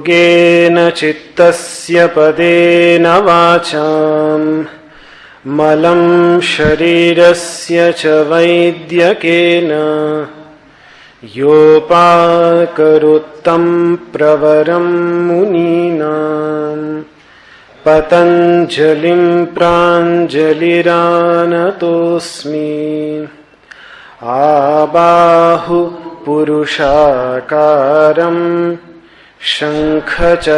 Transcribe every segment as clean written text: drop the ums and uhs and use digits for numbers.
योगेन चित्तस्य पदेन वाचां मलं शरीरस्य च वैद्यकेन योपाकरोत्तं प्रवरं मुनीनां पतञ्जलिं प्राञ्जलिरानतोऽस्मि आबाहु पुरुषाकारं शङ्खचक्रासिधारिणं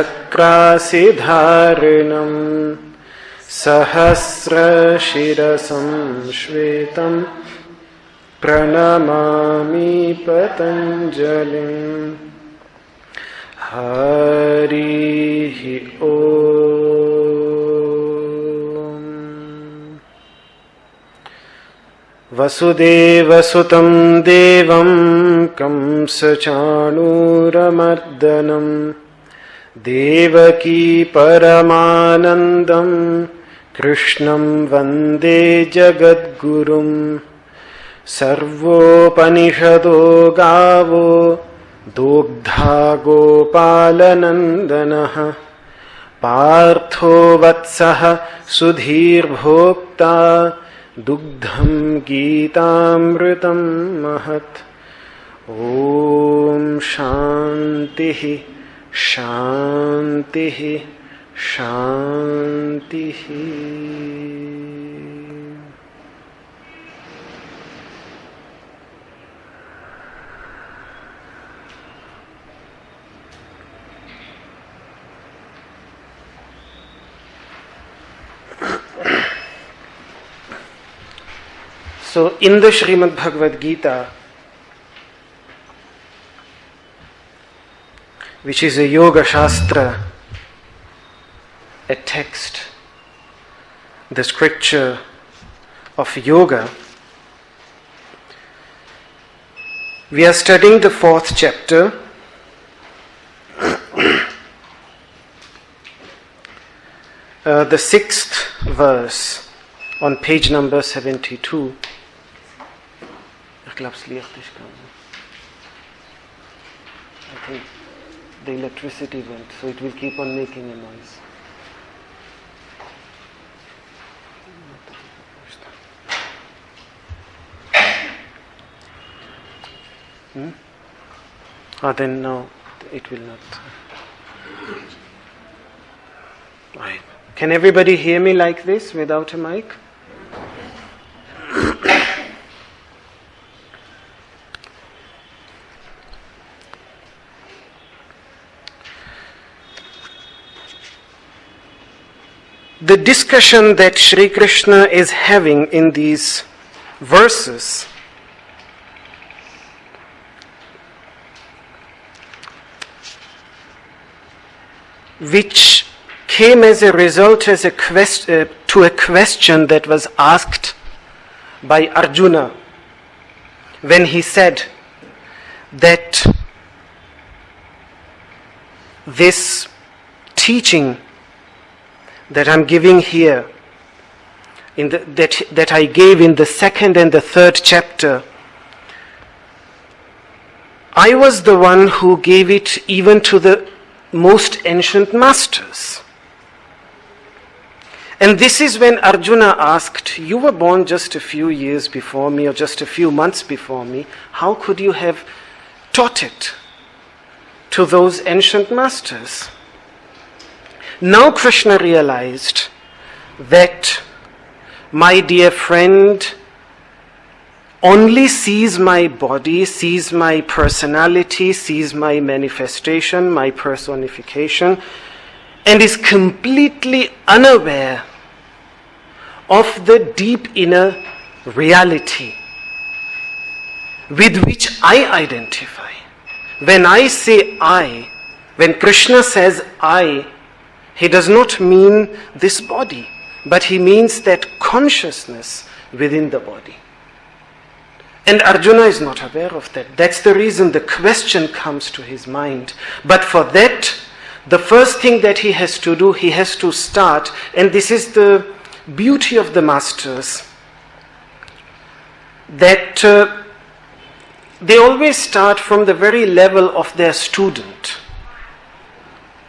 सहस्रशिरसं श्वेतं प्रणमामि पतञ्जलिम् हरिः ओम्। वसुदेवसुतं देवं कंसचाणूरमर्दनं देवकी परमानन्दं कृष्णं वन्दे जगद्गुरुम् सर्वोपनिषदो गावो दुग्धा गोपालनन्दनः पार्थो वत्सः सुधीर्भोक्ता दुग्धं गीतामृतं महत्। ॐ शान्तिः शान्तिः शान्तिः। So, in the Srimad Bhagavad Gita, which is a yoga shastra, a text, the scripture of yoga, we are studying the 4th chapter, the 6th verse on page number 72. I think the electricity went, so it will keep on making a noise. Then no, it will not. Right. Can everybody hear me like this without a mic? The discussion that Sri Krishna is having in these verses which came as a result to a question that was asked by Arjuna when he said that this teaching that I'm giving here, that I gave in the 2nd and the 3rd chapter, I was the one who gave it even to the most ancient masters. And this is when Arjuna asked, you were born just a few years before me or just a few months before me, how could you have taught it to those ancient masters? Now Krishna realized that my dear friend only sees my body, sees my personality, sees my manifestation, my personification, and is completely unaware of the deep inner reality with which I identify. When I say I, when Krishna says I, he does not mean this body, but he means that consciousness within the body. And Arjuna is not aware of that. That's the reason the question comes to his mind. But for that, the first thing that he has to do, he has to start, and this is the beauty of the masters, that they always start from the very level of their student,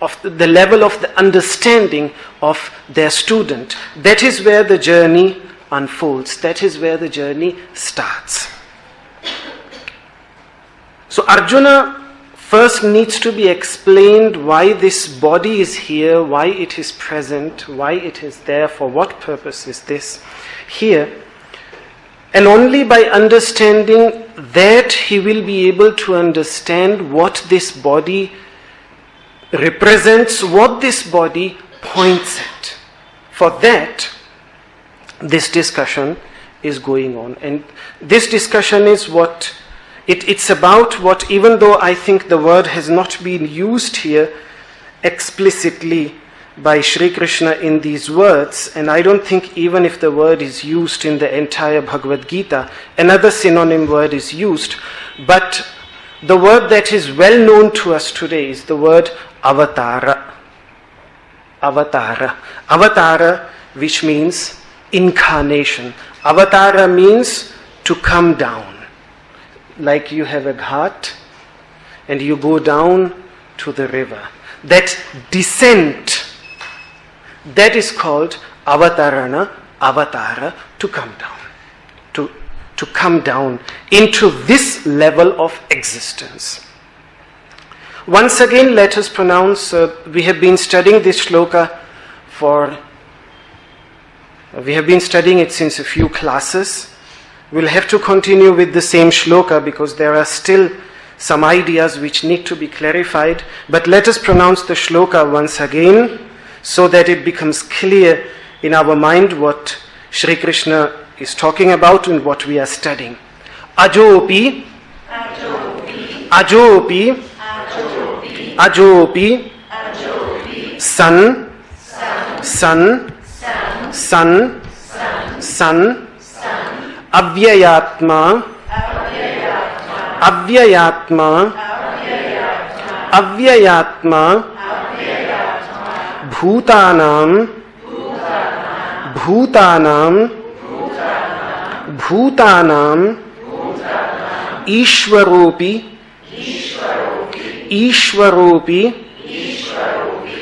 of the level of the understanding of their student. That is where the journey unfolds. That is where the journey starts. So Arjuna first needs to be explained why this body is here, why it is present, why it is there, for what purpose is this here. And only by understanding that he will be able to understand what this body represents, what this body points at. For that, this discussion is going on. And this discussion is what it's about, what, even though I think the word has not been used here explicitly by Sri Krishna in these words, and I don't think even if the word is used in the entire Bhagavad Gita, another synonym word is used, but the word that is well known to us today is the word avatara. Avatara. Avatara, which means incarnation. Avatara means to come down. Like you have a ghat and you go down to the river. That descent, that is called avatarana, avatara, to come down. To come down into this level of existence. Once again, let us pronounce, we have been studying this shloka we have been studying it since a few classes. We'll have to continue with the same shloka because there are still some ideas which need to be clarified. But let us pronounce the shloka once again so that it becomes clear in our mind what Sri Krishna is talking about and what we are studying. Ajopi, ajopi, ajopi, san, san, san, san, avyayatma, avyayatma, avyayatma, bhutanam, bhutanam, bhutanam, ishwaropi, ishwaropi,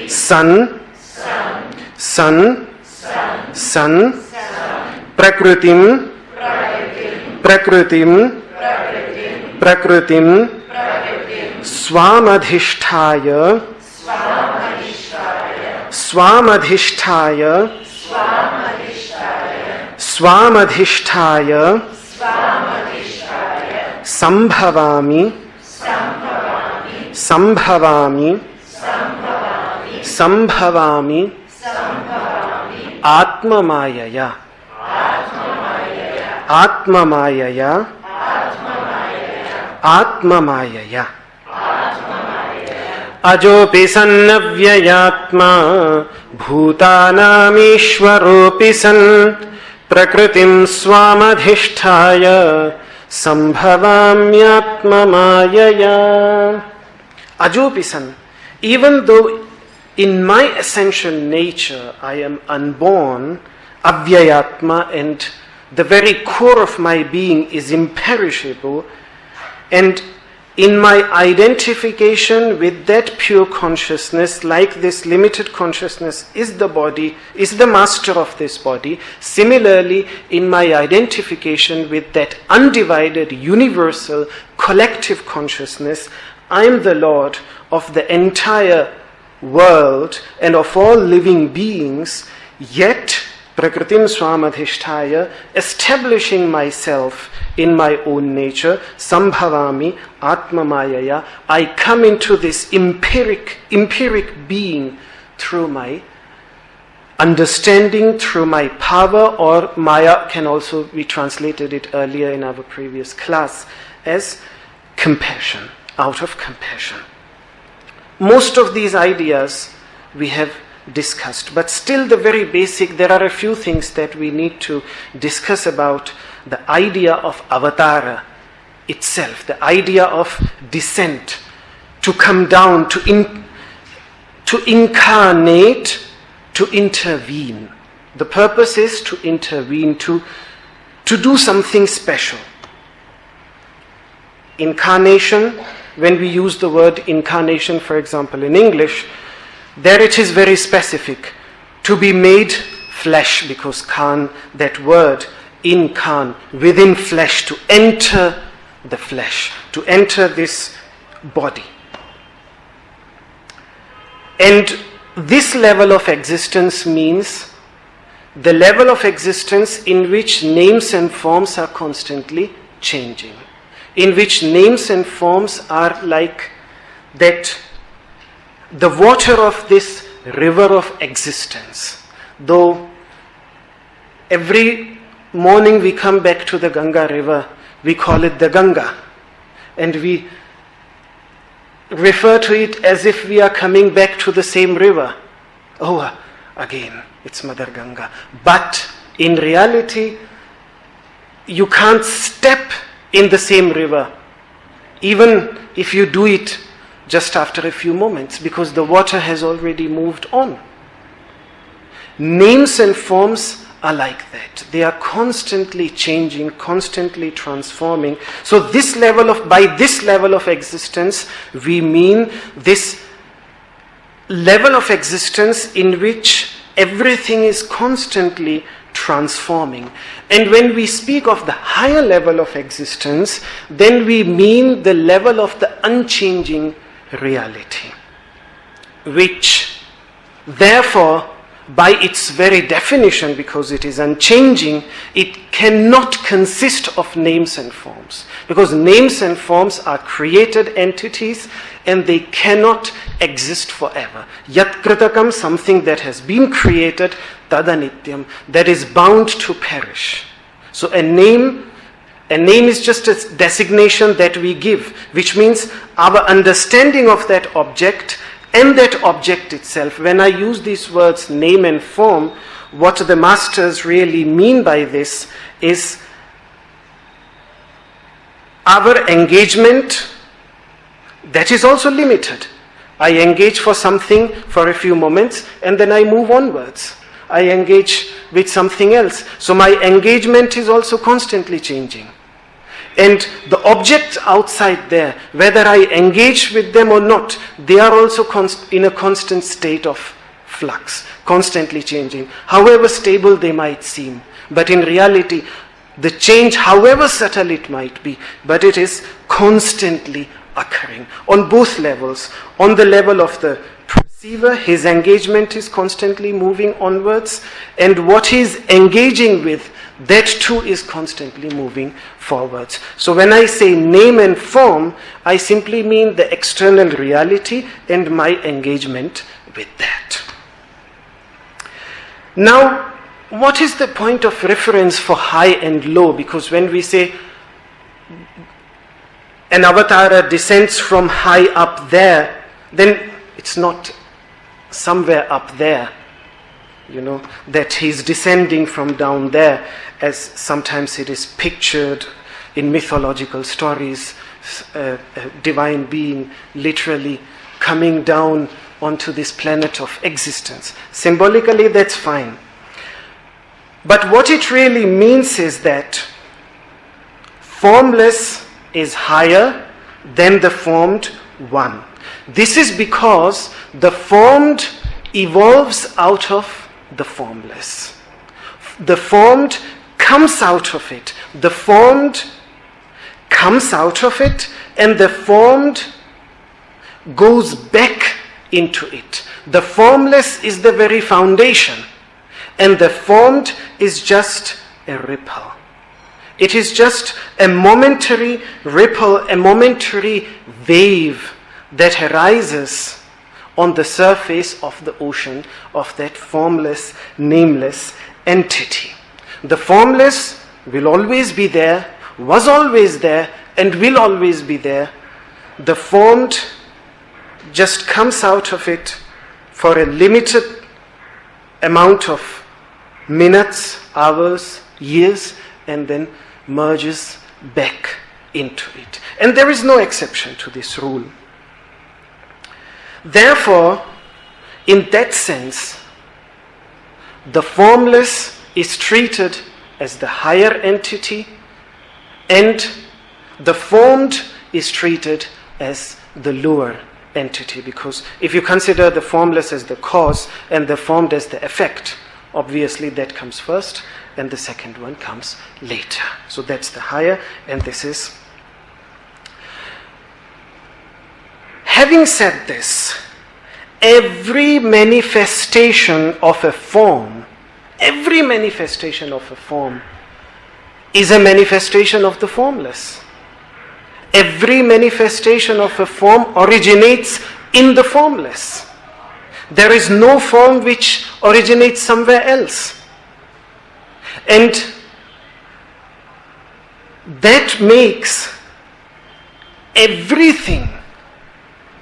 san, san, san, prakritim, prakritim, prakritim, swamadhisthaya, swamadhisthaya, swamadhisthaya, sambhavami, sambhavami, sambhavami, atmamayaya, atmamayaya, atmamayaya. Ajopi sannavyayatma bhutanamishwaropi san prakritim swamadhisthaya sambhavamyatmamayaya. Ajopi san, even though in my essential nature I am unborn, avyayatma, and the very core of my being is imperishable, and in my identification with that pure consciousness, like this limited consciousness is the body, is the master of this body, similarly in my identification with that undivided, universal, collective consciousness, I am the Lord of the entire world and of all living beings, yet prakritim swamadhisthaya, establishing myself in my own nature, sambhavami atmamayaya, I come into this empiric being through my understanding, through my power, or maya can also be translated it earlier in our previous class as compassion, out of compassion. Most of these ideas we have discussed, but still the very basic, there are a few things that we need to discuss about the idea of avatara itself, the idea of descent, to come down, to incarnate, to intervene. The purpose is to intervene, to do something special. Incarnation, when we use the word incarnation, for example, in English, There it is very specific. To be made flesh, because Khan, that word in Khan, within flesh, to enter the flesh, to enter this body. And this level of existence means the level of existence in which names and forms are constantly changing, in which names and forms are like that, the water of this river of existence. Though every morning we come back to the Ganga river, we call it the Ganga, and we refer to it as if we are coming back to the same river. Oh, again, it's Mother Ganga. But in reality, you can't step in the same river, even if you do it just after a few moments, because the water has already moved on. Names and forms are like that. They are constantly changing, constantly transforming. So by this level of existence, we mean this level of existence in which everything is constantly transforming. And when we speak of the higher level of existence, then we mean the level of the unchanging reality, which therefore, by its very definition, because it is unchanging, it cannot consist of names and forms. Because names and forms are created entities and they cannot exist forever. Yat kritakam, something that has been created, tadanityam, that is bound to perish. So a name is just a designation that we give, which means our understanding of that object and that object itself. When I use these words name and form, what the masters really mean by this is our engagement, that is also limited. I engage for something for a few moments and then I move onwards. I engage with something else. So my engagement is also constantly changing. And the objects outside there, whether I engage with them or not, they are also in a constant state of flux, constantly changing, however stable they might seem. But in reality, the change, however subtle it might be, but it is constantly occurring on both levels. On the level of the perceiver, his engagement is constantly moving onwards, and what he is engaging with, that too is constantly moving forwards. So when I say name and form, I simply mean the external reality and my engagement with that. Now, what is the point of reference for high and low? Because when we say an avatara descends from high up there, then it's not somewhere up there, that he's descending from down there, as sometimes it is pictured in mythological stories, a divine being literally coming down onto this planet of existence. Symbolically, that's fine. But what it really means is that formless is higher than the formed one. This is because the formed evolves out of the formless. The formed comes out of it. The formed comes out of it, and the formed goes back into it. The formless is the very foundation, and the formed is just a ripple. It is just a momentary ripple, a momentary wave that arises on the surface of the ocean of that formless, nameless entity. The formless will always be there, was always there, and will always be there. The formed just comes out of it for a limited amount of minutes, hours, years, and then merges back into it. And there is no exception to this rule. Therefore, in that sense, the formless is treated as the higher entity, and the formed is treated as the lower entity, because if you consider the formless as the cause and the formed as the effect, obviously that comes first and the second one comes later. So that's the higher, and this is. Having said this, every manifestation of a form is a manifestation of the formless. Every manifestation of a form originates in the formless. There is no form which originates somewhere else. And that makes everything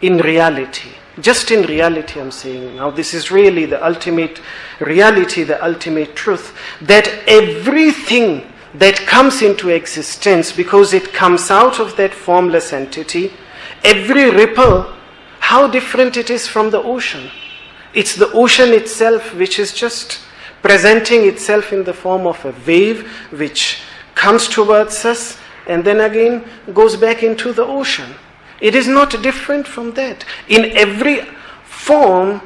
in reality, just in reality I'm saying now, this is really the ultimate reality, the ultimate truth, that everything that comes into existence, because it comes out of that formless entity, every ripple, how different it is from the ocean. It's the ocean itself which is just presenting itself in the form of a wave which comes towards us and then again goes back into the ocean. It is not different from that. In every form,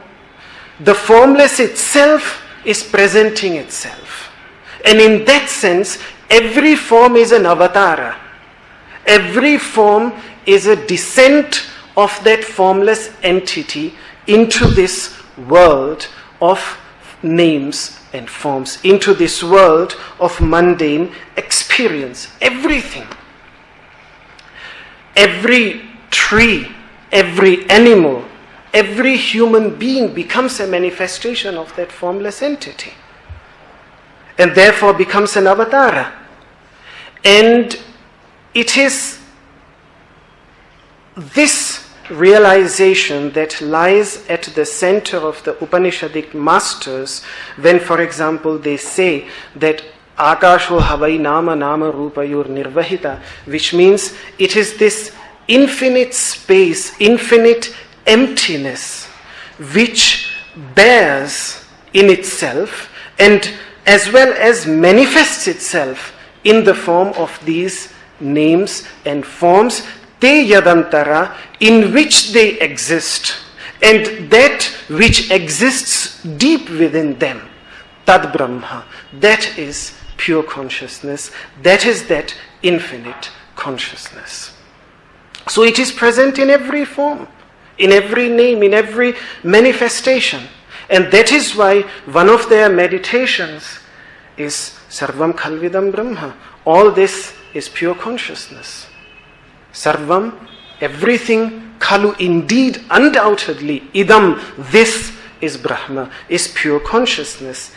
the formless itself is presenting itself. And in that sense, every form is an avatara. Every form is a descent of that formless entity into this world of names and forms, into this world of mundane experience. Everything. Every tree, every animal, every human being becomes a manifestation of that formless entity, and therefore becomes an avatara. And it is this realization that lies at the center of the Upanishadic masters when, for example, they say that Akasho Havai Nama Nama Rupayor Nirvahita, which means it is this infinite space, infinite emptiness, which bears in itself and as well as manifests itself in the form of these names and forms, te yadantara, in which they exist, and that which exists deep within them, tad Brahma, that is pure consciousness, that is that infinite consciousness. So it is present in every form, in every name, in every manifestation. And that is why one of their meditations is Sarvam Khalvidam Brahma. All this is pure consciousness. Sarvam, everything, Khalu, indeed, undoubtedly, Idam, this is Brahma, is pure consciousness.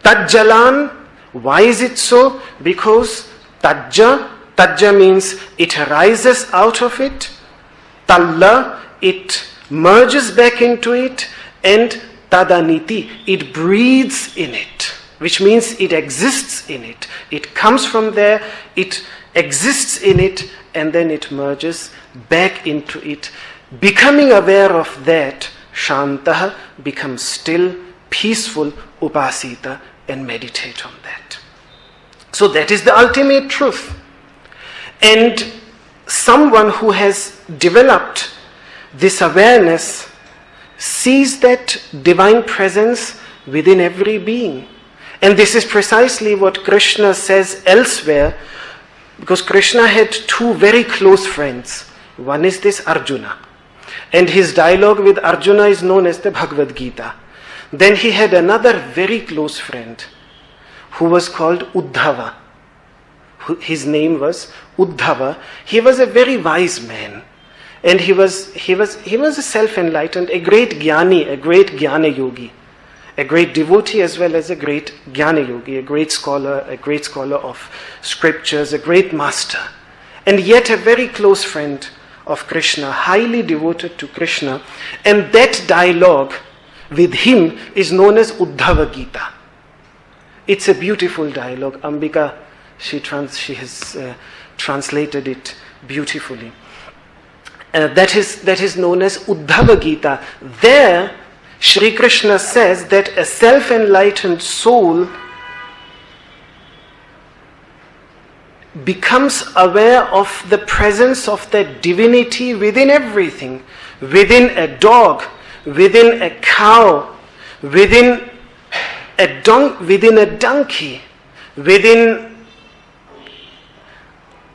Tajjalan, why is it so? Because Tajja means it arises out of it. Talla, it merges back into it. And Tadaniti, it breathes in it, which means it exists in it. It comes from there, it exists in it, and then it merges back into it. Becoming aware of that, Shantaha, becomes still, peaceful, Upasita, and meditate on that. So that is the ultimate truth. And someone who has developed this awareness sees that divine presence within every being. And this is precisely what Krishna says elsewhere, because Krishna had two very close friends. One is this Arjuna, and his dialogue with Arjuna is known as the Bhagavad Gita. Then he had another very close friend who was called Uddhava. His name was Uddhava. He was a very wise man, and he was a self-enlightened, a great jnani, a great jnana yogi, a great devotee as well as a great jnana yogi, a great scholar of scriptures, a great master, and yet a very close friend of Krishna, highly devoted to Krishna. And that dialogue with him is known as Uddhava Gita. It's a beautiful dialogue. Ambika, she has translated it beautifully. That is known as Uddhava Gita. There, Shri Krishna says that a self-enlightened soul becomes aware of the presence of that divinity within everything, within a dog, within a cow, within a donkey, within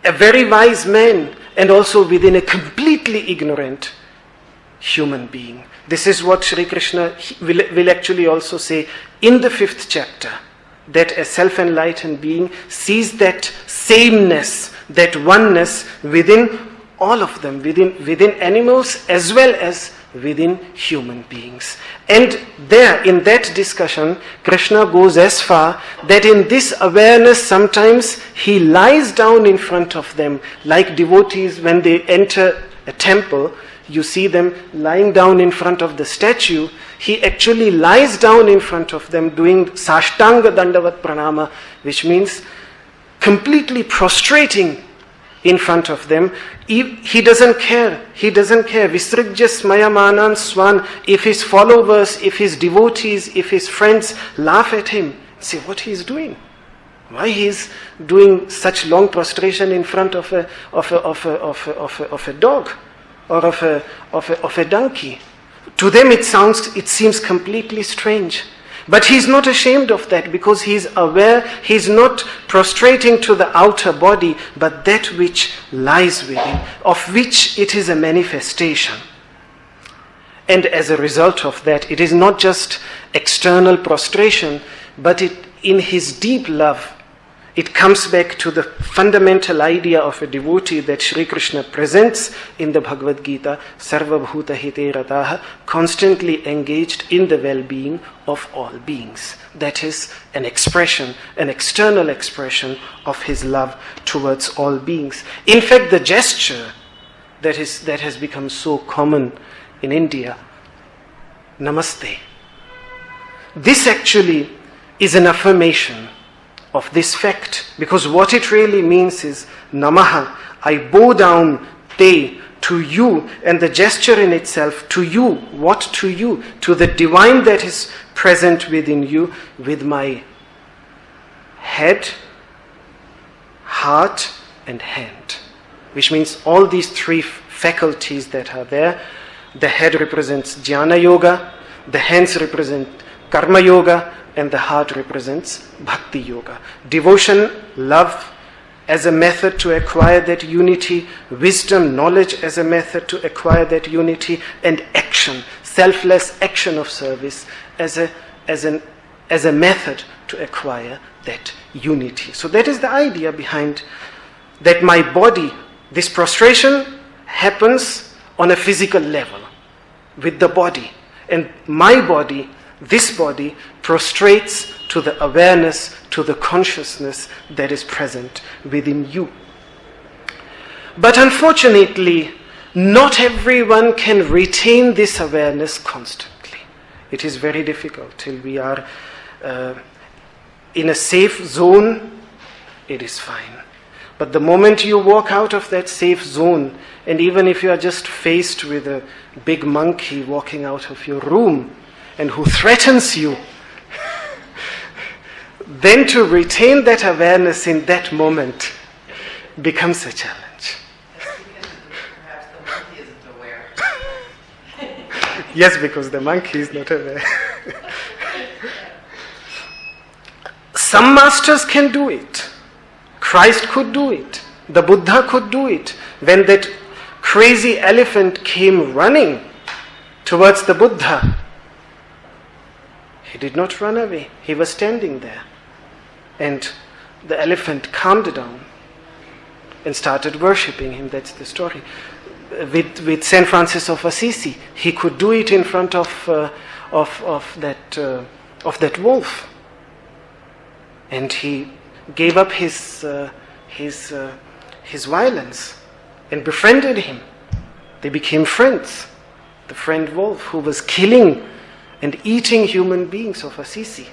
a very wise man, and also within a completely ignorant human being. This is what Sri Krishna will actually also say in the 5th chapter, that a self-enlightened being sees that sameness, that oneness within all of them, within animals as well as within human beings. And there, in that discussion, Krishna goes as far that in this awareness sometimes he lies down in front of them, like devotees when they enter a temple, you see them lying down in front of the statue. He actually lies down in front of them doing Sashtanga Dandavat Pranama, which means completely prostrating in front of them. He doesn't care. He doesn't care. Visrigjas Mayamanan Swan. If his followers, if his devotees, if his friends laugh at him, say what he is doing. Why he is doing such long prostration in front of a dog or of a donkey? To them it seems completely strange. But he's not ashamed of that, because he's aware he's not prostrating to the outer body, but that which lies within, of which it is a manifestation. And as a result of that, it is not just external prostration, but in his deep love, it comes back to the fundamental idea of a devotee that Sri Krishna presents in the Bhagavad Gita, Sarva Bhuta Hite Rataha, constantly engaged in the well-being of all beings. That is an expression, an external expression of his love towards all beings. In fact, the gesture that has become so common in India, Namaste, this actually is an affirmation of this fact, because what it really means is Namaha, I bow down, te, to you, and the gesture in itself, to you. What to you? To the divine that is present within you, with my head, heart, and hand. Which means all these three faculties that are there. The head represents Jnana Yoga, the hands represent Karma Yoga, and the heart represents Bhakti Yoga. Devotion, love as a method to acquire that unity, wisdom, knowledge as a method to acquire that unity, and action, selfless action of service as a method to acquire that unity. So that is the idea behind that my body, this prostration happens on a physical level with the body, and my body, this body, prostrates to the awareness, to the consciousness that is present within you. But unfortunately, not everyone can retain this awareness constantly. It is very difficult. Till we are in a safe zone, it is fine. But the moment you walk out of that safe zone, and even if you are just faced with a big monkey walking out of your room, and who threatens you, then to retain that awareness in that moment becomes a challenge. Perhaps the monkey isn't aware. Yes, because the monkey is not aware. Some masters can do it. Christ could do it. The Buddha could do it. When that crazy elephant came running towards the Buddha, he did not run away. He was standing there. And the elephant calmed down and started worshipping him. That's the story. With Saint Francis of Assisi, he could do it in front of that wolf. And he gave up his violence and befriended him. They became friends. The friend wolf who was killing and eating human beings of Assisi.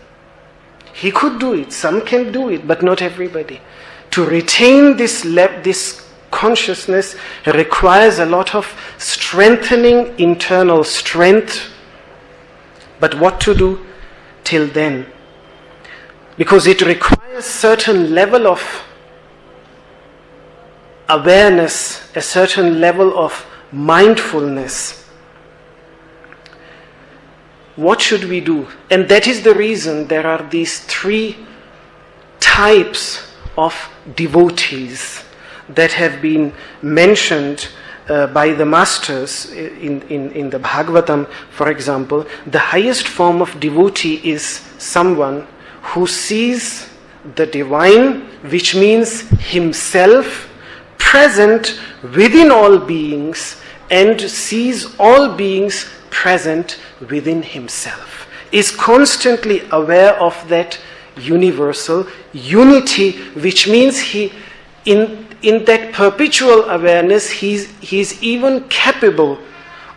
He could do it. Some can do it, but not everybody. To retain this consciousness requires a lot of strengthening internal strength. But what to do till then? Because it requires certain level of awareness, a certain level of mindfulness. What should we do? And that is the reason there are these three types of devotees that have been mentioned by the masters in the Bhagavatam, for example. The highest form of devotee is someone who sees the divine, which means himself, present within all beings, and sees all beings present within himself, is constantly aware of that universal unity, which means he, in that perpetual awareness, he's even capable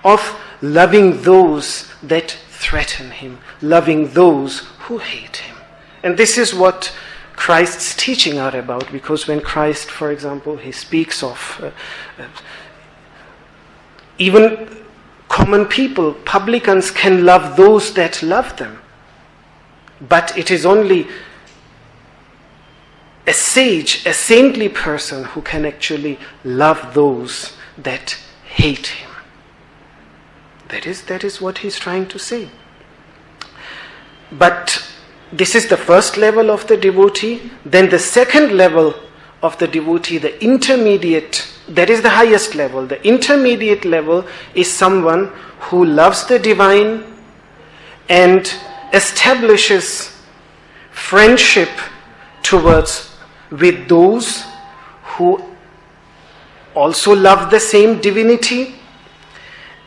of loving those that threaten him, loving those who hate him. And this is what Christ's teaching are about, because when Christ, for example, he speaks of even common people, publicans can love those that love them. But it is only a sage, a saintly person who can actually love those that hate him. That is what he's trying to say. But this is the first level of the devotee. Then the second level of the devotee, the intermediate, that is the highest level. The intermediate level is someone who loves the divine and establishes friendship with those who also love the same divinity.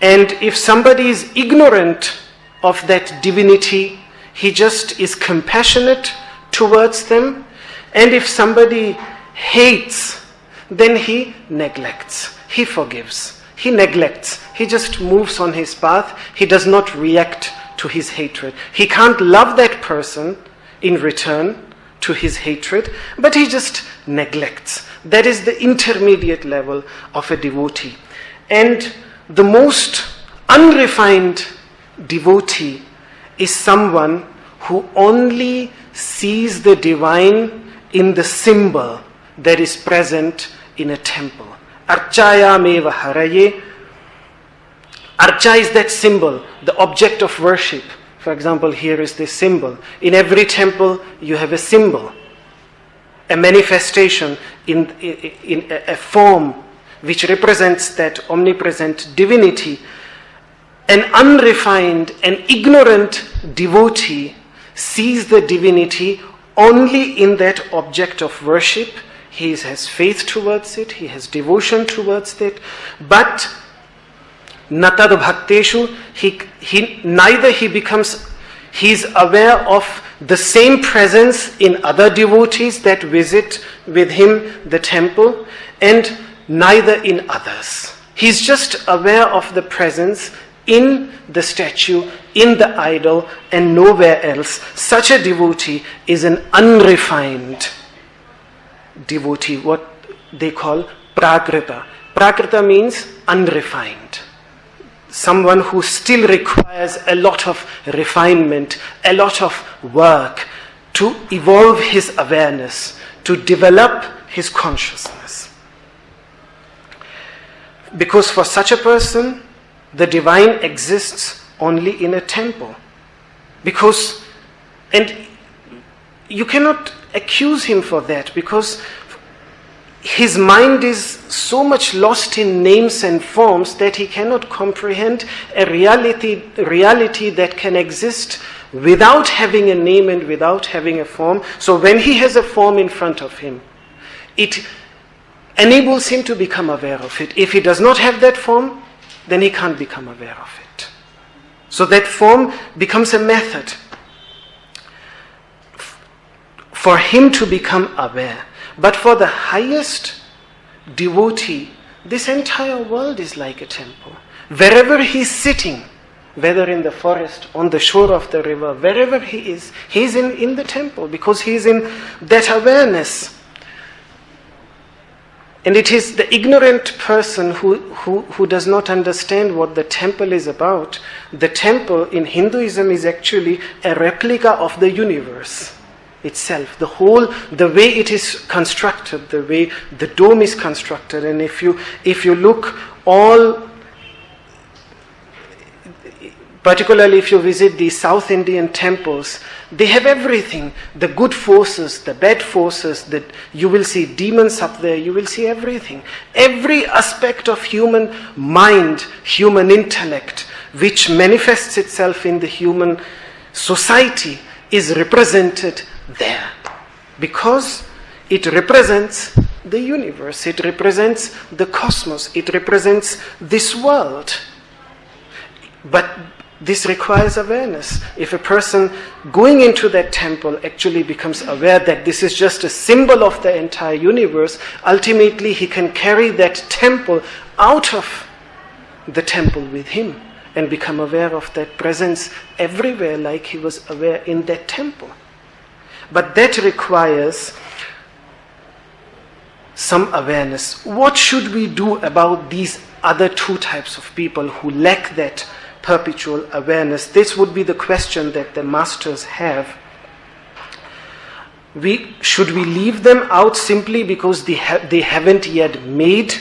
And if somebody is ignorant of that divinity, he just is compassionate towards them. And if somebody hates, then he neglects, he forgives, he neglects, he just moves on his path, he does not react to his hatred. He can't love that person in return to his hatred, but he just neglects. That is the intermediate level of a devotee. And the most unrefined devotee is someone who only sees the divine in the symbol that is present in a temple. Archayameva haraye. Archa is that symbol, the object of worship. For example, here is this symbol. In every temple, you have a symbol, a manifestation in a form which represents that omnipresent divinity. An unrefined and ignorant devotee sees the divinity only in that object of worship. He has faith towards it, he has devotion towards it, but natad bhakteshu, he is aware of the same presence in other devotees that visit with him the temple, and neither in others. He's just aware of the presence in the statue, in the idol, and nowhere else. Such a devotee is an unrefined devotee, what they call prakrita. Prakrita means unrefined. Someone who still requires a lot of refinement, a lot of work to evolve his awareness, to develop his consciousness. Because for such a person, the divine exists only in a temple. And you cannot accuse him for that, because his mind is so much lost in names and forms that he cannot comprehend a reality that can exist without having a name and without having a form. So when he has a form in front of him, it enables him to become aware of it. If he does not have that form, then he can't become aware of it. So that form becomes a method for him to become aware. But for the highest devotee, this entire world is like a temple. Wherever he is sitting, whether in the forest, on the shore of the river, wherever he is in the temple, because he is in that awareness. And it is the ignorant person who does not understand what the temple is about. The temple in Hinduism is actually a replica of the universe. itself, the way it is constructed, the way the dome is constructed. And if you look particularly if you visit the South Indian temples, they have everything. The good forces, the bad forces, that you will see demons up there, you will see everything. Every aspect of human mind, human intellect, which manifests itself in the human society, is represented there. Because it represents the universe, it represents the cosmos, it represents this world. But this requires awareness. If a person going into that temple actually becomes aware that this is just a symbol of the entire universe, ultimately he can carry that temple out of the temple with him and become aware of that presence everywhere, like he was aware in that temple. But that requires some awareness. What should we do about these other two types of people who lack that perpetual awareness? This would be the question that the masters have. Should we leave them out simply because they haven't yet made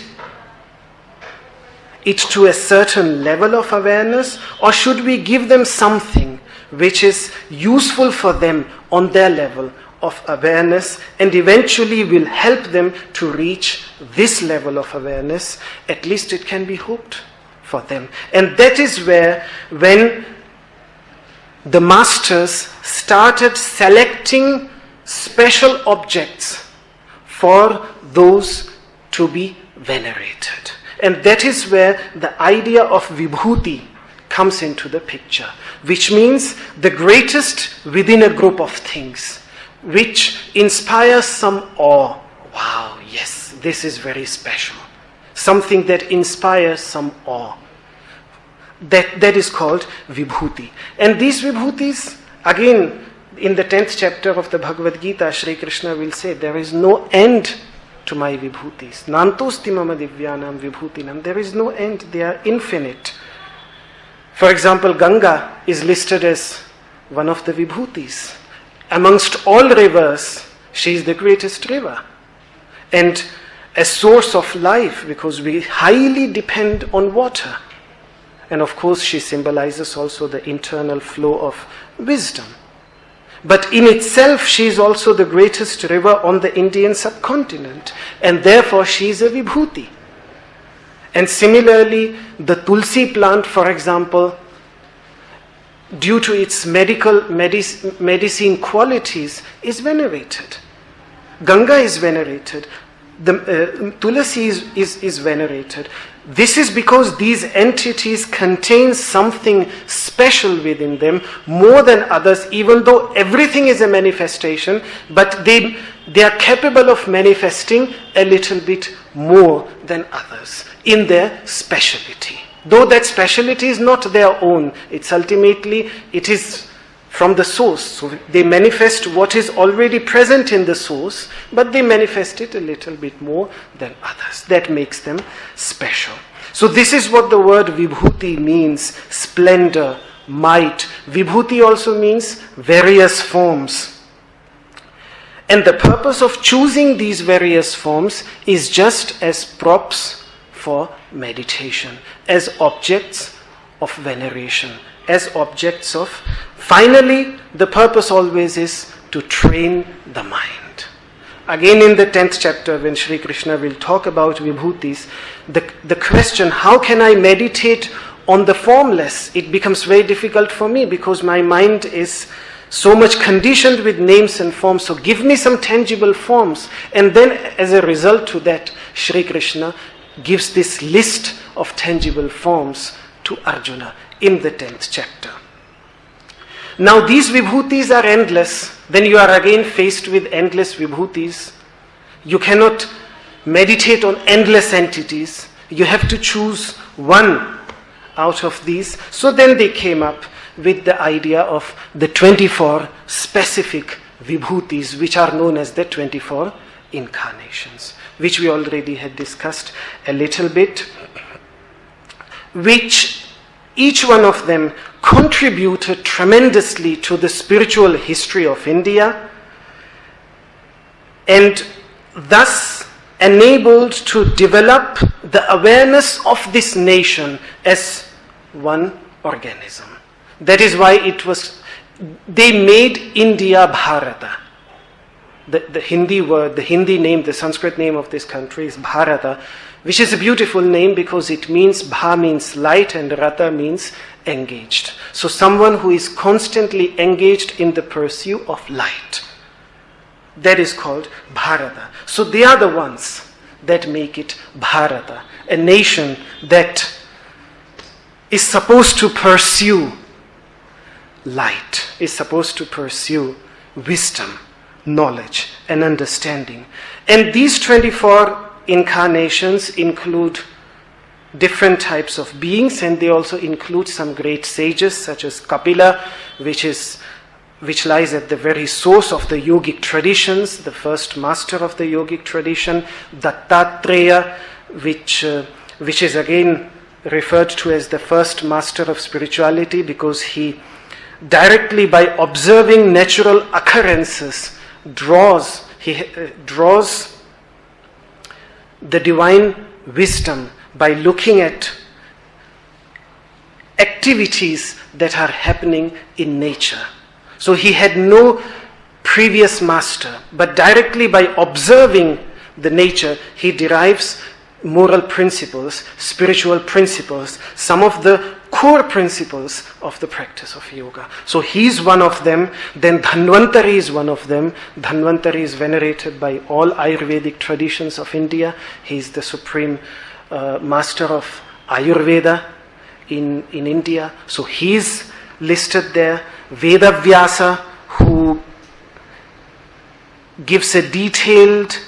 it to a certain level of awareness, or should we give them something which is useful for them on their level of awareness and eventually will help them to reach this level of awareness? At least it can be hoped for them. And that is where, when the masters started selecting special objects for those to be venerated. And that is where the idea of vibhuti comes into the picture, which means the greatest within a group of things, which inspires some awe. Wow, yes, this is very special. Something that inspires some awe. That is called vibhuti. And these vibhutis, again, in the 10th chapter of the Bhagavad Gita, Shri Krishna will say, there is no end to my vibhutis. Nantosti mama divyanam vibhutinam. There is no end. They are infinite. For example, Ganga is listed as one of the vibhutis. Amongst all rivers, she is the greatest river. And a source of life, because we highly depend on water. And of course, she symbolizes also the internal flow of wisdom. But in itself, she is also the greatest river on the Indian subcontinent. And therefore, she is a vibhuti. And similarly, the tulsi plant, for example, due to its medicine qualities, is venerated. Ganga is venerated. The tulsi is venerated. This is because these entities contain something special within them, more than others, even though everything is a manifestation, but they are capable of manifesting a little bit more than others in their speciality. Though that speciality is not their own, it is from the source. So they manifest what is already present in the source, but they manifest it a little bit more than others. That makes them special. So this is what the word vibhuti means: splendor, might. Vibhuti also means various forms. And the purpose of choosing these various forms is just as props for meditation, as objects of veneration, as objects of... Finally, the purpose always is to train the mind. Again, in the 10th chapter, when Shri Krishna will talk about vibhutis, the question, how can I meditate on the formless? It becomes very difficult for me because my mind is so much conditioned with names and forms. So give me some tangible forms. And then as a result to that, Shri Krishna gives this list of tangible forms to Arjuna in the 10th chapter. Now these vibhutis are endless. Then you are again faced with endless vibhutis. You cannot meditate on endless entities. You have to choose one out of these. So then they came up with the idea of the 24 specific vibhutis, which are known as the 24 incarnations, which we already had discussed a little bit, which each one of them contributed tremendously to the spiritual history of India, and thus enabled to develop the awareness of this nation as one organism. That is why they made India Bharata. The Hindi word, the Hindi name, the Sanskrit name of this country is Bharata, which is a beautiful name because it means, Bha means light and Rata means engaged. So someone who is constantly engaged in the pursuit of light. That is called Bharata. So they are the ones that make it Bharata, a nation that is supposed to pursue light, is supposed to pursue wisdom, knowledge and understanding. And these 24 incarnations include different types of beings, and they also include some great sages such as Kapila, which lies at the very source of the yogic traditions, the first master of the yogic tradition, Dattatreya, which is again referred to as the first master of spirituality because he directly, by observing natural occurrences, draws the divine wisdom by looking at activities that are happening in nature. So he had no previous master, but directly by observing the nature, he derives moral principles, spiritual principles, some of the core principles of the practice of yoga. So he is one of them. Then Dhanvantari is one of them. Dhanvantari is venerated by all Ayurvedic traditions of India. He is the supreme master of Ayurveda in India. So he is listed there. Vedavyasa, who gives a detailed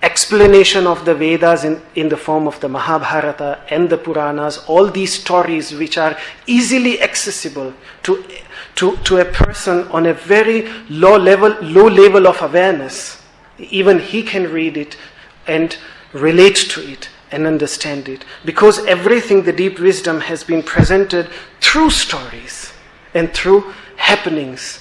explanation of the Vedas in the form of the Mahabharata and the Puranas, all these stories which are easily accessible to a person on a very low level of awareness. Even he can read it and relate to it and understand it, because everything, the deep wisdom, has been presented through stories and through happenings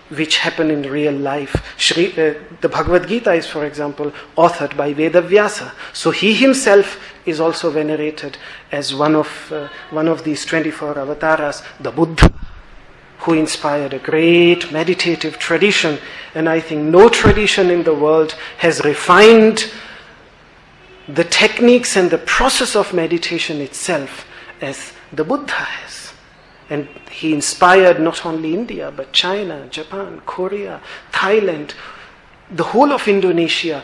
which happen in real life. The Bhagavad Gita is, for example, authored by Vedavyasa. So he himself is also venerated as one of these 24 avatars, the Buddha, who inspired a great meditative tradition. And I think no tradition in the world has refined the techniques and the process of meditation itself as the Buddha has. And he inspired not only India, but China, Japan, Korea, Thailand, the whole of Indonesia,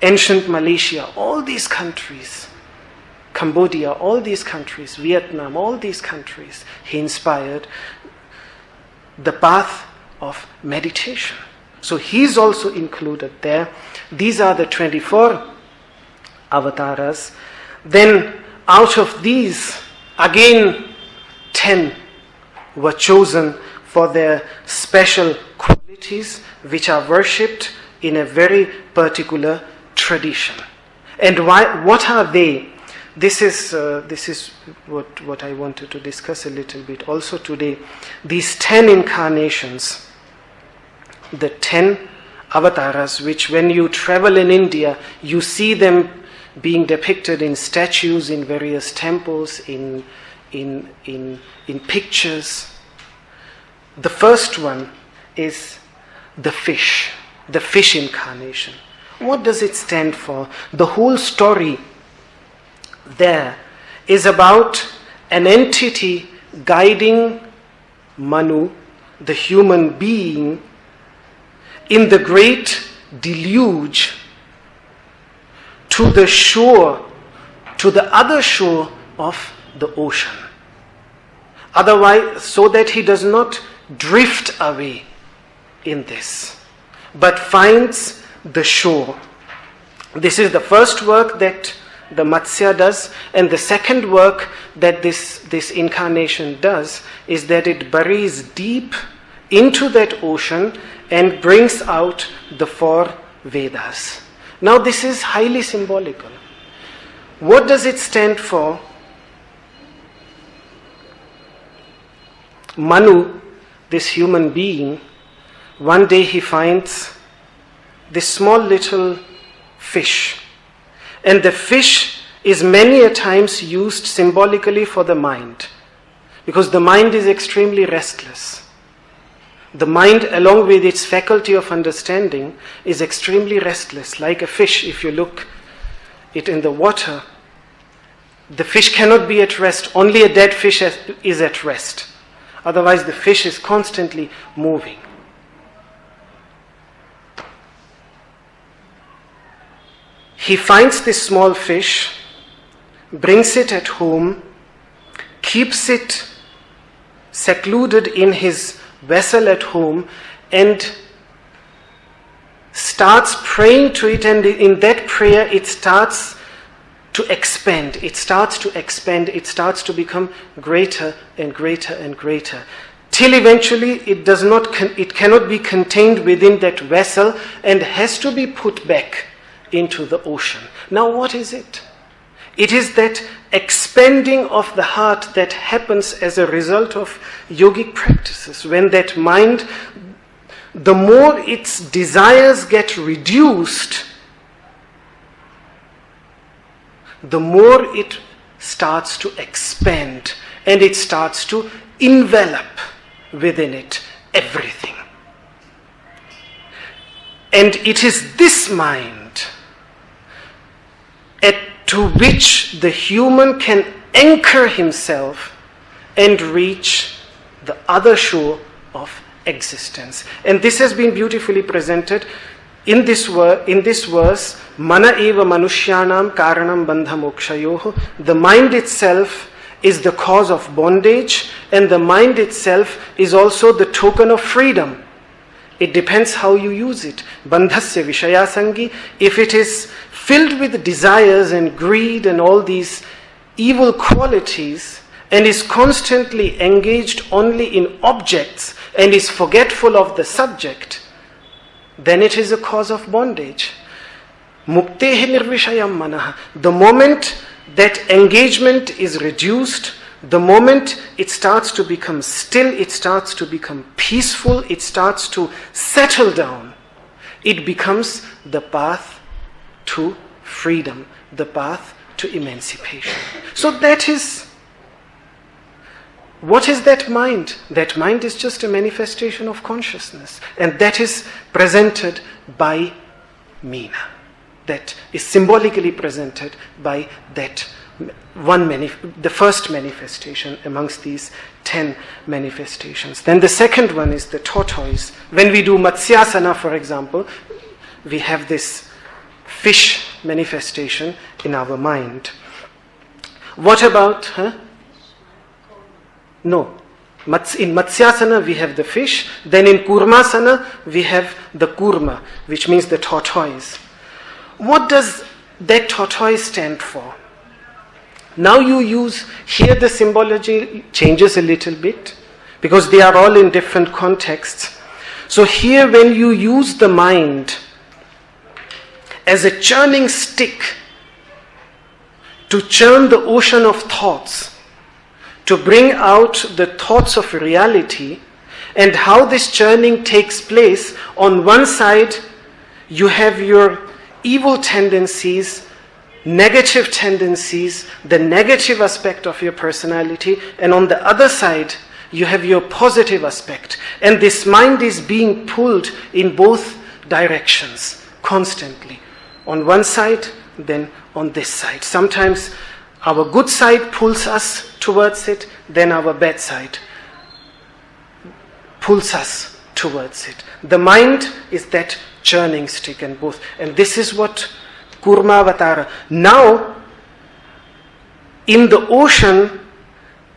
ancient Malaysia, all these countries, Cambodia, all these countries, Vietnam, all these countries, he inspired the path of meditation. So he is also included there. These are the 24 avatars. Then out of these, again 10 were chosen for their special qualities, which are worshipped in a very particular tradition. And what are they? This is what I wanted to discuss a little bit also today. These 10 incarnations, the 10 avatars, which when you travel in India, you see them being depicted in statues in various temples, in pictures. The first one is the fish incarnation. What does it stand for? The whole story there is about an entity guiding Manu, the human being, in the great deluge to the shore, to the other shore of the ocean. Otherwise, so that he does not drift away in this, but finds the shore. This is the first work that the Matsya does, and the second work that this incarnation does is that it buries deep into that ocean and brings out the 4 Vedas. Now this is highly symbolical. What does it stand for? Manu, this human being, one day he finds this small little fish. And the fish is many a times used symbolically for the mind, because the mind is extremely restless. The mind, along with its faculty of understanding, is extremely restless. Like a fish, if you look it in the water, the fish cannot be at rest. Only a dead fish is at rest. Otherwise, the fish is constantly moving. He finds this small fish, brings it at home, keeps it secluded in his vessel at home, and starts praying to it, and in that prayer it starts to expand, it starts to become greater and greater and greater, till eventually it cannot be contained within that vessel and has to be put back into the ocean. Now what is it? It is that expanding of the heart that happens as a result of yogic practices, when that mind, the more its desires get reduced, the more it starts to expand, and it starts to envelop within it everything. And it is this mind to which the human can anchor himself and reach the other shore of existence. And this has been beautifully presented in this verse, Mana eva manushyanam karanam bandha mokshayoho. The mind itself is the cause of bondage, and the mind itself is also the token of freedom. It depends how you use it. Bandhasya vishayasangi, if it is filled with desires and greed and all these evil qualities, and is constantly engaged only in objects and is forgetful of the subject, then it is a cause of bondage. Muktehi nirvishayam manaha. The moment that engagement is reduced, the moment it starts to become still, it starts to become peaceful, it starts to settle down, it becomes the path to freedom, the path to emancipation. So that is, what is that mind? That mind is just a manifestation of consciousness, and that is presented by Meena. That is symbolically presented by that the first manifestation amongst these 10 manifestations. Then the second one is the tortoise. When we do Matsyasana, for example, we have this fish manifestation in our mind. What about, No. In Matsyasana we have the fish, then in Kurmasana we have the kurma, which means the tortoise. What does that tortoise stand for? Now you use, here the symbology changes a little bit, because they are all in different contexts. So here when you use the mind as a churning stick to churn the ocean of thoughts, to bring out the thoughts of reality, and how this churning takes place, on one side you have your evil tendencies, negative tendencies, the negative aspect of your personality, and on the other side you have your positive aspect. And this mind is being pulled in both directions constantly. On one side, then on this side. Sometimes our good side pulls us towards it, then our bad side pulls us towards it. The mind is that churning stick, and both. And this is what Kurmavatara. Now, in the ocean,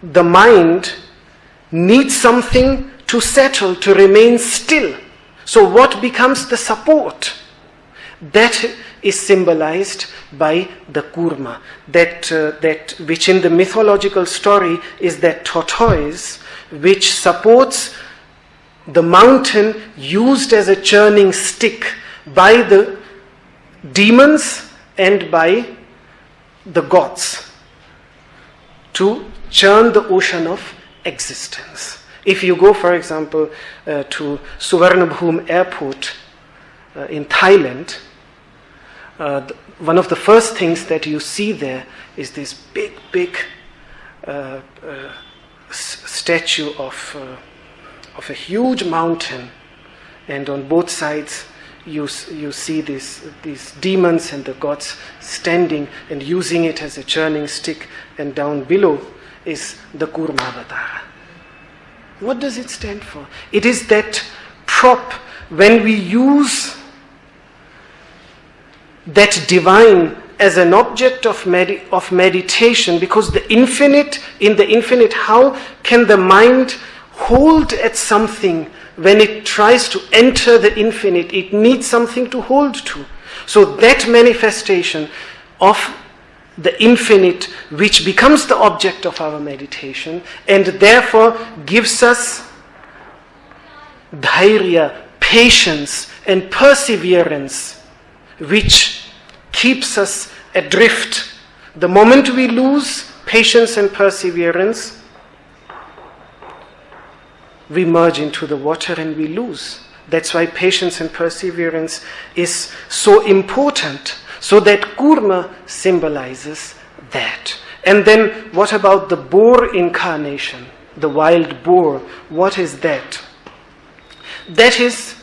the mind needs something to settle, to remain still. So what becomes the support? That is symbolized by the kurma, that which in the mythological story is that tortoise which supports the mountain, used as a churning stick by the demons and by the gods to churn the ocean of existence. If you go, for example, to Suvarnabhum airport, in Thailand, one of the first things that you see there is this big statue of a huge mountain, and on both sides you see these demons and the gods standing and using it as a churning stick, and down below is the Kurmavatara. What does it stand for? It is that prop when we use that divine as an object of meditation, because in the infinite, how can the mind hold at something when it tries to enter the infinite? It needs something to hold to. So that manifestation of the infinite, which becomes the object of our meditation, and therefore gives us dhairya, patience and perseverance, which keeps us adrift. The moment we lose patience and perseverance, we merge into the water and we lose. That's why patience and perseverance is so important. So that kurma symbolizes that. And then what about the boar incarnation? The wild boar. What is that? That is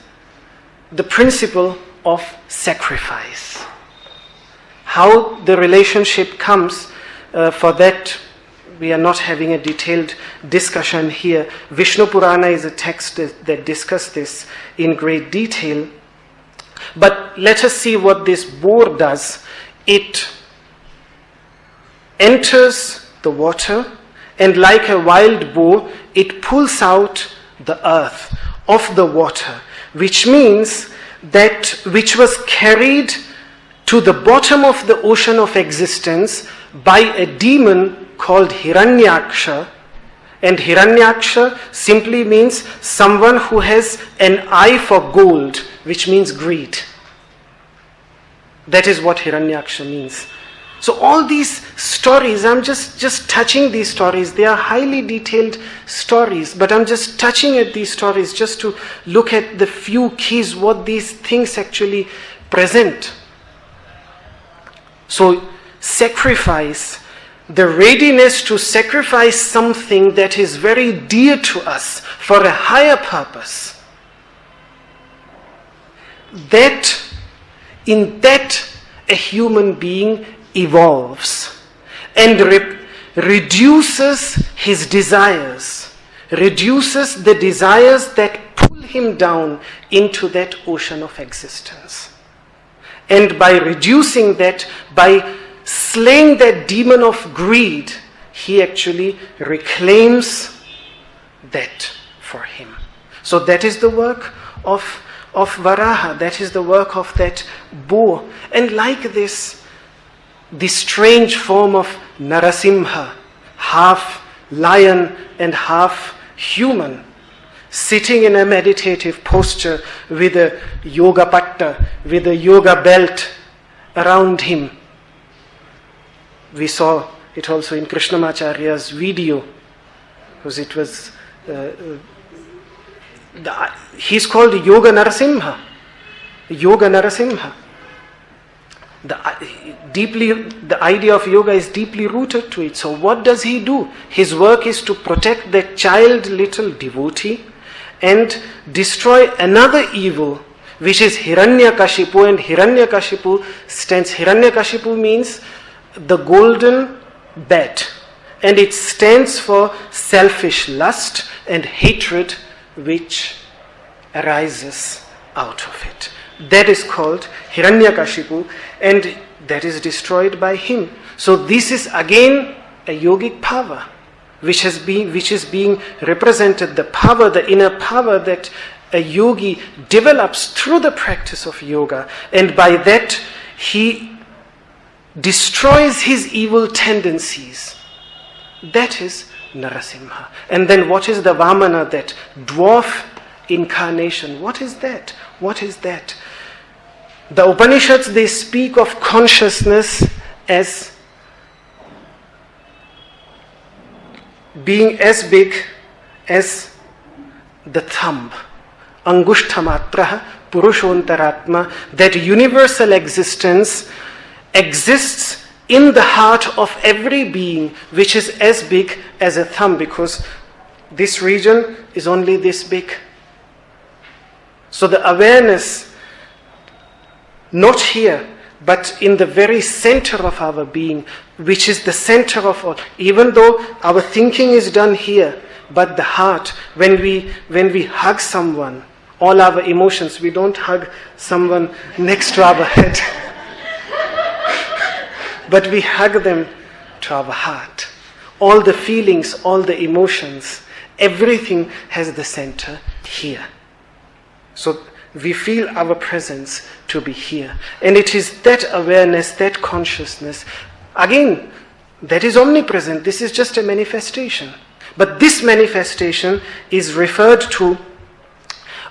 the principle of sacrifice. How the relationship comes, for that we are not having a detailed discussion here. Vishnu Purana is a text that discusses this in great detail. But let us see what this boar does. It enters the water, and like a wild boar, it pulls out the earth of the water, which means that which was carried to the bottom of the ocean of existence by a demon called Hiranyaksha. And Hiranyaksha simply means someone who has an eye for gold, which means greed. That is what Hiranyaksha means. So all these stories, I'm just touching these stories. They are highly detailed stories, but I'm just touching at these stories just to look at the few keys, what these things actually present. So sacrifice, the readiness to sacrifice something that is very dear to us for a higher purpose. In that a human being evolves and reduces his desires, reduces the desires that pull him down into that ocean of existence. And by reducing that, by slaying that demon of greed, he actually reclaims that for him. So that is the work of Varaha, that is the work of that boar. And like this strange form of Narasimha, half lion and half human, sitting in a meditative posture with a yoga patta, with a yoga belt around him. We saw it also in Krishnamacharya's video, because it was he's called Yoga Narasimha. Yoga Narasimha. The idea of yoga is deeply rooted to it. So what does he do? His work is to protect that child little devotee and destroy another evil, which is Hiranyakashipu. And Hiranyakashipu means the golden bat, and it stands for selfish lust and hatred which arises out of it. That is called Hiranyakashipu, and that is destroyed by him. So this is again a yogic power which is being represented, the power, the inner power that a yogi develops through the practice of yoga, and by that he destroys his evil tendencies. That is Narasimha. And then what is the Vamana, that dwarf incarnation? What is that? What is that? The Upanishads, they speak of consciousness as being as big as the thumb. Angushthamatraha Purushontaratma, that universal existence exists in the heart of every being, which is as big as a thumb, because this region is only this big. So the awareness, not here, but in the very center of our being, which is the center of all. Even though our thinking is done here, but the heart, when we hug someone, all our emotions, we don't hug someone next to our head, but we hug them to our heart. All the feelings, all the emotions, everything has the center here. So we feel our presence to be here. And it is that awareness, that consciousness, again, that is omnipresent. This is just a manifestation. But this manifestation is referred to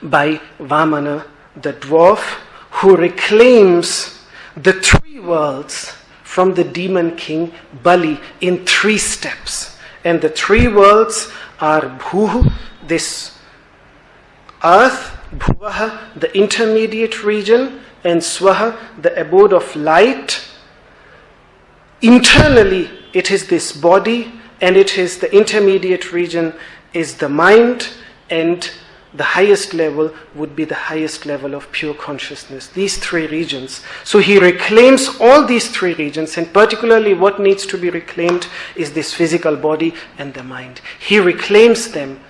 by Vamana, the dwarf, who reclaims the three worlds from the demon king Bali in 3 steps. And the 3 worlds are Bhu, this earth, Bhuvaha, the intermediate region, and Swaha, the abode of light. Internally, it is this body, and it is the intermediate region is the mind, and the highest level would be the highest level of pure consciousness. These 3 regions. So he reclaims all these 3 regions, and particularly what needs to be reclaimed is this physical body and the mind. He reclaims them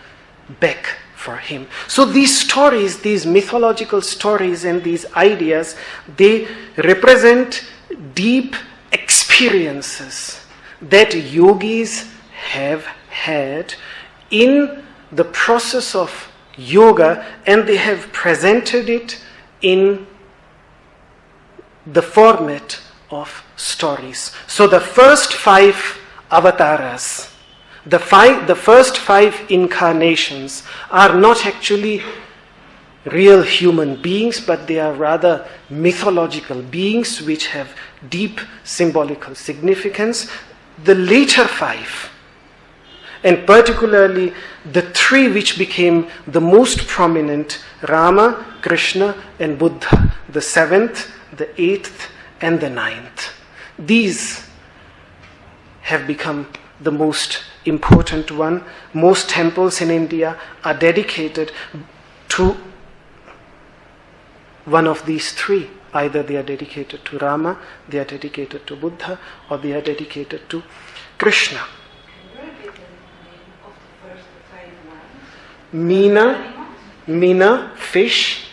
back for him. So these stories, these mythological stories and these ideas, they represent deep experiences that yogis have had in the process of yoga, and they have presented it in the format of stories. So the first 5 avatars, the first 5 incarnations are not actually real human beings, but they are rather mythological beings which have deep symbolical significance. The later 5, and particularly the 3 which became the most prominent, Rama, Krishna and Buddha, the 7th, the 8th and the 9th. These have become the most important one. Most temples in India are dedicated to one of these 3. Either they are dedicated to Rama, they are dedicated to Buddha, or they are dedicated to Krishna. Meena, fish.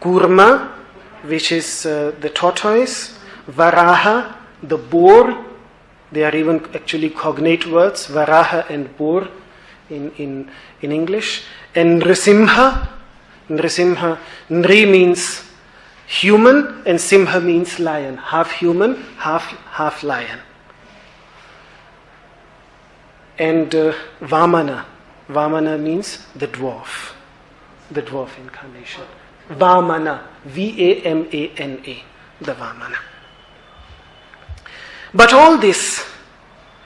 Kurma, which is the tortoise. Varaha, the boar. They are even actually cognate words, Varaha and boar in English. And Nrisimha, Nri means human and Simha means lion. Half human, half lion. And Vamana means the dwarf incarnation. Vamana, Vamana, the Vamana. But all this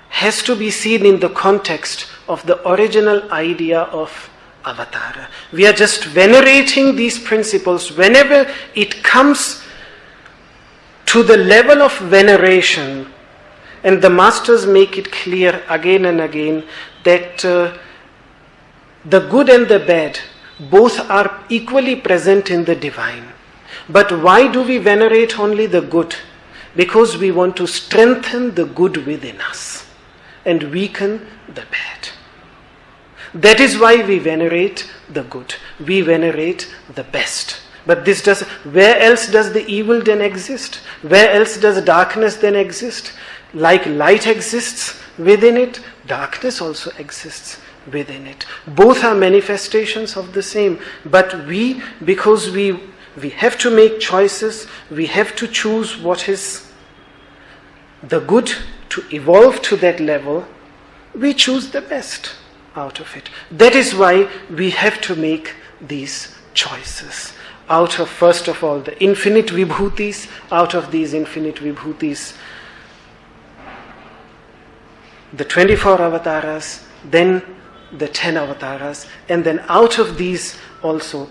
has to be seen in the context of the original idea of Avatara. We are just venerating these principles whenever it comes to the level of veneration, and the masters make it clear again and again that the good and the bad both are equally present in the divine. But why do we venerate only the good? Because we want to strengthen the good within us and weaken the bad. That is why we venerate the good. We venerate the best. But where else does the evil then exist? Where else does darkness then exist? Like light exists within it, darkness also exists within it. Both are manifestations of the same. But because we have to make choices, we have to choose what is the good to evolve to that level, we choose the best out of it. That is why we have to make these choices. Out of, first of all, the infinite vibhutis, out of these infinite vibhutis, the 24 avatars, then the 10 avatars, and then out of these also,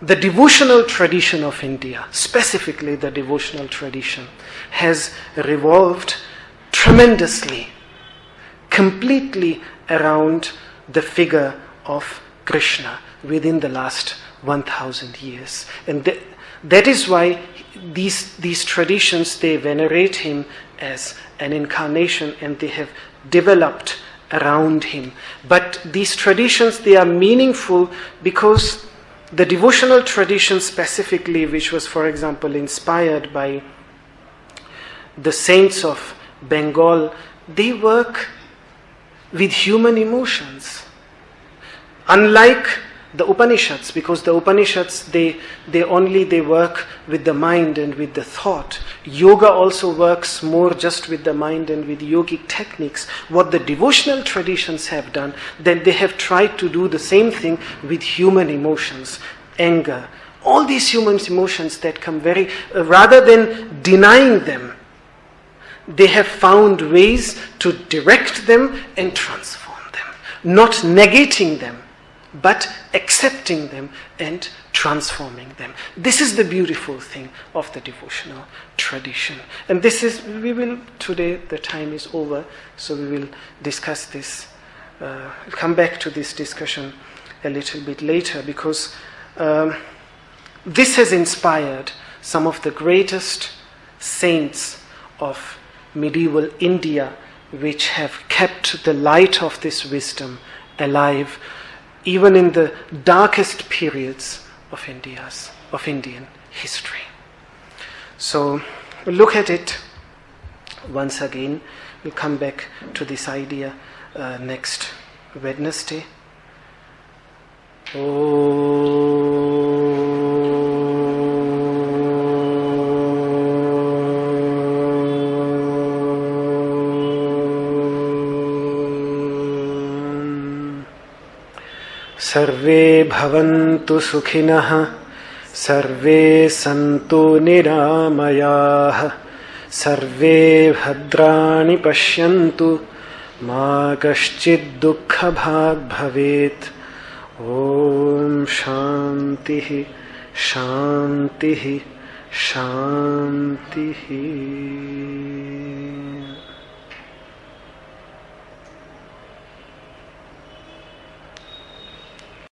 the devotional tradition of India, specifically the devotional tradition, has revolved tremendously, completely around the figure of Krishna within the last 1000 years. And that is why these traditions, they venerate him as an incarnation and they have developed around him. But these traditions, they are meaningful because the devotional tradition specifically, which was, for example, inspired by the saints of Bengal, they work with human emotions. Unlike the Upanishads, because the Upanishads, they work with the mind and with the thought. Yoga also works more just with the mind and with yogic techniques. What the devotional traditions have done, then they have tried to do the same thing with human emotions, anger, all these human emotions that come rather than denying them, they have found ways to direct them and transform them, not negating them, but accepting them and transforming them. This is the beautiful thing of the devotional tradition. And today the time is over, so we will discuss this, come back to this discussion a little bit later, because this has inspired some of the greatest saints of medieval India, which have kept the light of this wisdom alive even in the darkest periods of Indian history. So we'll look at it once again. We'll come back to this idea next Wednesday. सर्वे भवन्तु सुखिनः, सर्वे सन्तु निरामयाः, सर्वे भद्राणि पश्यन्तु, मा कश्चित् दुःखभाग् भवेत्। ॐ शान्तिः शान्तिः शान्तिः।